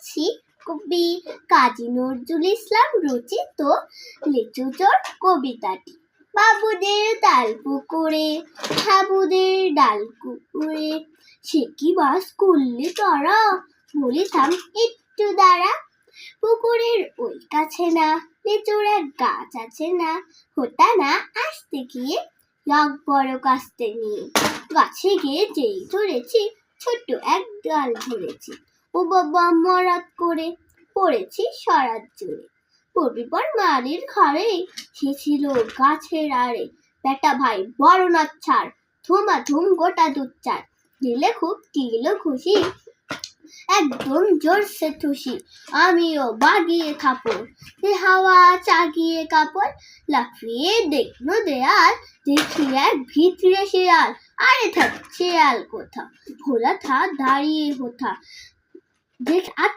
শোনাচ্ছি কবি কাজী নজরুল ইসলাম রচিত লিচু চোর কবিতাটি। বাবুদের তাল পুকুরে, হাবুদের ডাল কুকুরে, সে কি বাস করলি তারা, বলি থাম একটু দাঁড়া। পুকুরের ওই কাছে না লিচুর এক গাছ আছে না, হোতা না আসতে গিয়ে লাগ বড় কাস্তে নিয়ে, গাছে গিয়ে যেই ধরেছি ছোট্ট এক ডাল ধরেছি, ও বাবা মরাত করে পড়েছি সরাত জোরে। পড়বি পর মারির ঘরে, সে ছিল গাছের আড়ে, বেটা ভাই বড় নাচ্ছার, ধুমাধুম গোটা দুচ্চার, দিলে খুব কিলো খুশি, একদম জোরসে ঠুসি, আমিও বাগিয়ে থাপড়, হাওয়া চাগিয়ে কাপড়, লাফিয়ে দেখলো দেয়াল, দেখি এক ভিতরে শিয়াল, আরে থাক শিয়াল কোথা, ভোলা থা দাঁড়িয়ে হোথা, দেখ আর